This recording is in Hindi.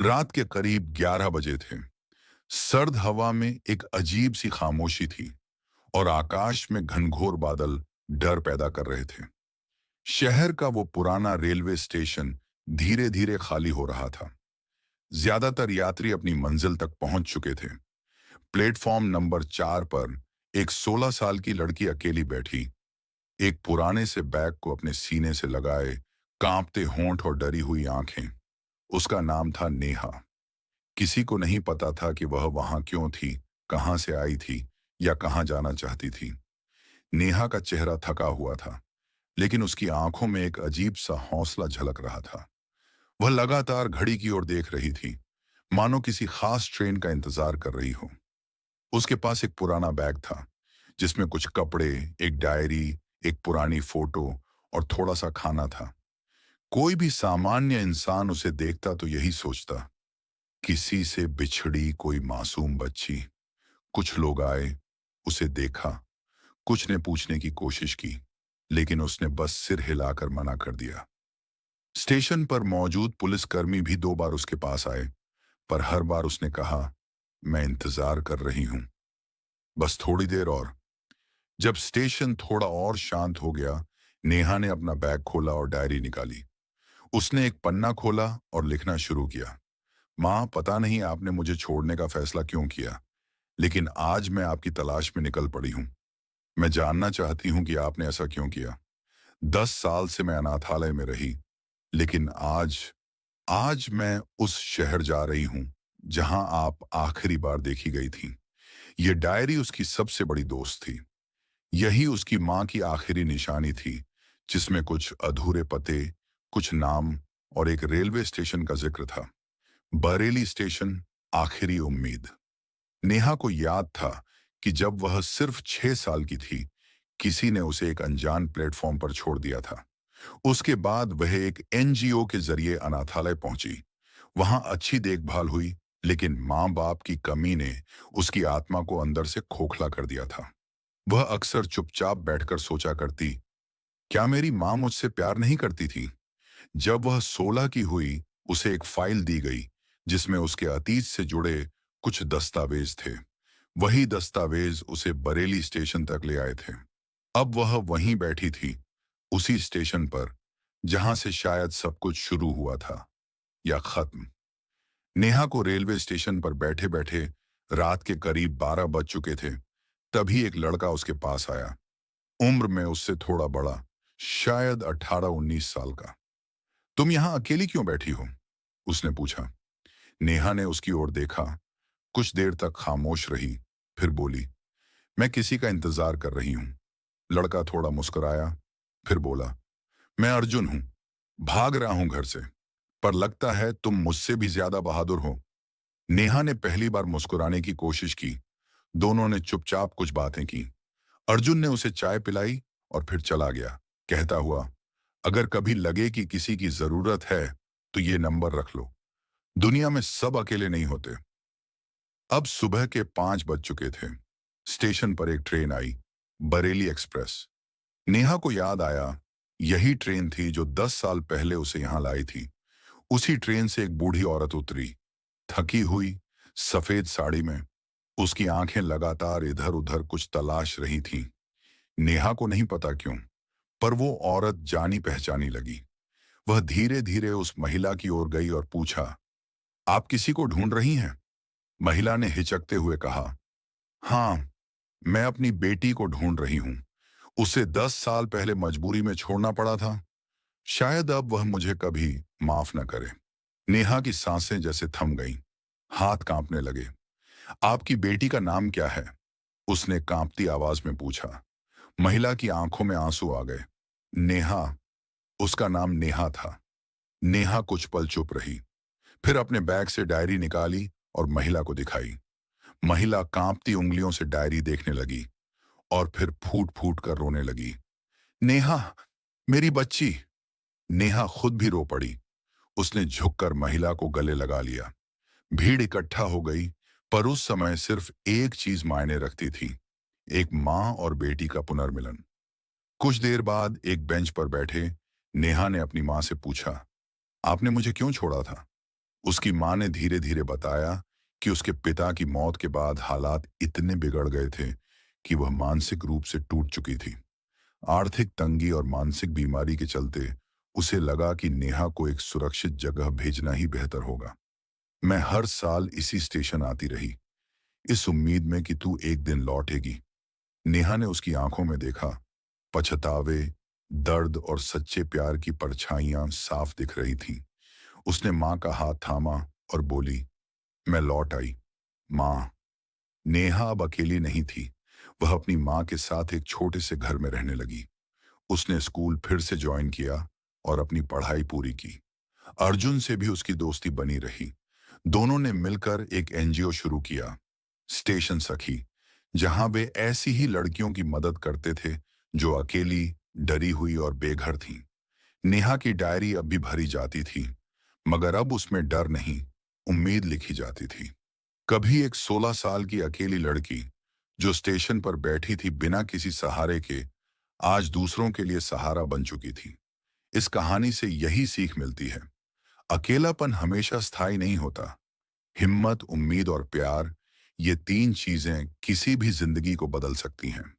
रात के करीब 11 बजे थे। सर्द हवा में एक अजीब सी खामोशी थी और आकाश में घनघोर बादल डर पैदा कर रहे थे। शहर का वो पुराना रेलवे स्टेशन धीरे धीरे खाली हो रहा था। ज्यादातर यात्री अपनी मंजिल तक पहुंच चुके थे। प्लेटफॉर्म नंबर 4 पर एक 16 साल की लड़की अकेली बैठी, एक पुराने से बैग को अपने सीने से लगाए, कांपते होंठ और डरी हुई आंखें। उसका नाम था नेहा। किसी को नहीं पता था कि वह वहां क्यों थी, कहां से आई थी या कहां जाना चाहती थी। नेहा का चेहरा थका हुआ था, लेकिन उसकी आंखों में एक अजीब सा हौसला झलक रहा था। वह लगातार घड़ी की ओर देख रही थी, मानो किसी खास ट्रेन का इंतजार कर रही हो। उसके पास एक पुराना बैग था, जिसमें कुछ कपड़े, एक डायरी, एक पुरानी फोटो और थोड़ा सा खाना था। कोई भी सामान्य इंसान उसे देखता तो यही सोचता, किसी से बिछड़ी कोई मासूम बच्ची। कुछ लोग आए, उसे देखा, कुछ ने पूछने की कोशिश की, लेकिन उसने बस सिर हिलाकर मना कर दिया। स्टेशन पर मौजूद पुलिसकर्मी भी 2 बार उसके पास आए, पर हर बार उसने कहा, मैं इंतजार कर रही हूं, बस थोड़ी देर और। जब स्टेशन थोड़ा और शांत हो गया, नेहा ने अपना बैग खोला और डायरी निकाली। उसने एक पन्ना खोला और लिखना शुरू किया। माँ, पता नहीं आपने मुझे छोड़ने का फैसला क्यों किया, लेकिन आज मैं आपकी तलाश में निकल पड़ी हूँ। मैं जानना चाहती हूँ कि आपने ऐसा क्यों किया। 10 साल से मैं अनाथालय में रही, लेकिन आज आज मैं उस शहर जा रही हूँ जहां आप आखिरी बार देखी गई थी। ये डायरी उसकी सबसे बड़ी दोस्त थी। यही उसकी माँ की आखिरी निशानी थी, जिसमें कुछ अधूरे पते, कुछ नाम और एक रेलवे स्टेशन का जिक्र था। बरेली स्टेशन, आखिरी उम्मीद। नेहा को याद था कि जब वह सिर्फ 6 साल की थी, किसी ने उसे एक अनजान प्लेटफॉर्म पर छोड़ दिया था। उसके बाद वह एक एनजीओ के जरिए अनाथालय पहुंची। वहां अच्छी देखभाल हुई, लेकिन माँ बाप की कमी ने उसकी आत्मा को अंदर से खोखला कर दिया था। वह अक्सर चुपचाप बैठकर सोचा करती, क्या मेरी माँ मुझसे प्यार नहीं करती थी। जब वह 16 की हुई, उसे एक फाइल दी गई, जिसमें उसके अतीत से जुड़े कुछ दस्तावेज थे। वही दस्तावेज उसे बरेली स्टेशन तक ले आए थे। अब वह वहीं बैठी थी, उसी स्टेशन पर, जहां से शायद सब कुछ शुरू हुआ था, या खत्म। नेहा को रेलवे स्टेशन पर बैठे बैठे रात के करीब 12 बज चुके थे। तभी एक लड़का उसके पास आया, उम्र में उससे थोड़ा बड़ा, शायद 18-19 साल का। तुम यहां अकेली क्यों बैठी हो? उसने पूछा। नेहा ने उसकी ओर देखा, कुछ देर तक खामोश रही, फिर बोली, मैं किसी का इंतजार कर रही हूं। लड़का थोड़ा मुस्कुराया, फिर बोला, मैं अर्जुन हूं, भाग रहा हूं घर से, पर लगता है तुम मुझसे भी ज्यादा बहादुर हो। नेहा ने पहली बार मुस्कुराने की कोशिश की। दोनों ने चुपचाप कुछ बातें की। अर्जुन ने उसे चाय पिलाई और फिर चला गया, कहता हुआ, अगर कभी लगे कि किसी की जरूरत है, तो ये नंबर रख लो। दुनिया में सब अकेले नहीं होते। अब सुबह के 5 बज चुके थे। स्टेशन पर एक ट्रेन आई, बरेली एक्सप्रेस। नेहा को याद आया, यही ट्रेन थी जो 10 साल पहले उसे यहां लाई थी। उसी ट्रेन से एक बूढ़ी औरत उतरी, थकी हुई, सफेद साड़ी में। उसकी आंखें लगातार इधर उधर कुछ तलाश रही थीं। नेहा को नहीं पता क्यों, पर वो औरत जानी पहचानी लगी। वह धीरे धीरे उस महिला की ओर गई और पूछा, आप किसी को ढूंढ रही हैं? महिला ने हिचकते हुए कहा, हाँ, मैं अपनी बेटी को ढूंढ रही हूं। उसे 10 साल पहले मजबूरी में छोड़ना पड़ा था। शायद अब वह मुझे कभी माफ न करे। नेहा की सांसें जैसे थम गईं, हाथ कांपने लगे। आपकी बेटी का नाम क्या है? उसने कांपती आवाज में पूछा। महिला की आंखों में आंसू आ गए। नेहा, उसका नाम नेहा था। नेहा कुछ पल चुप रही, फिर अपने बैग से डायरी निकाली और महिला को दिखाई। महिला कांपती उंगलियों से डायरी देखने लगी और फिर फूट फूट कर रोने लगी। नेहा, मेरी बच्ची। नेहा खुद भी रो पड़ी। उसने झुककर महिला को गले लगा लिया। भीड़ इकट्ठा हो गई, पर उस समय सिर्फ एक चीज मायने रखती थी, एक माँ और बेटी का पुनर्मिलन। कुछ देर बाद एक बेंच पर बैठे नेहा ने अपनी माँ से पूछा, आपने मुझे क्यों छोड़ा था? उसकी मां ने धीरे धीरे बताया कि उसके पिता की मौत के बाद हालात इतने बिगड़ गए थे कि वह मानसिक रूप से टूट चुकी थी। आर्थिक तंगी और मानसिक बीमारी के चलते उसे लगा कि नेहा को एक सुरक्षित जगह भेजना ही बेहतर होगा। मैं हर साल इसी स्टेशन आती रही, इस उम्मीद में कि तू एक दिन लौटेगी। नेहा ने उसकी आंखों में देखा। पछतावे, दर्द और सच्चे प्यार की परछाइयां साफ दिख रही थीं। उसने मां का हाथ थामा और बोली, मैं लौट आई। मां। नेहा अब अकेली नहीं थी। वह अपनी मां के साथ एक छोटे से घर में रहने लगी। उसने स्कूल फिर से ज्वाइन किया और अपनी पढ़ाई पूरी की। अर्जुन से भी उसकी दोस्ती बनी रही। दोनों ने मिलकर एक एनजीओ शुरू किया, स्टेशन सखी, जहां वे ऐसी ही लड़कियों की मदद करते थे जो अकेली, डरी हुई और बेघर थीं। नेहा की डायरी अब भी भरी जाती थी, मगर अब उसमें डर नहीं, उम्मीद लिखी जाती थी। कभी एक 16 साल की अकेली लड़की जो स्टेशन पर बैठी थी बिना किसी सहारे के, आज दूसरों के लिए सहारा बन चुकी थी। इस कहानी से यही सीख मिलती है, अकेलापन हमेशा स्थायी नहीं होता। हिम्मत, उम्मीद और प्यार, ये तीन चीजें किसी भी जिंदगी को बदल सकती हैं।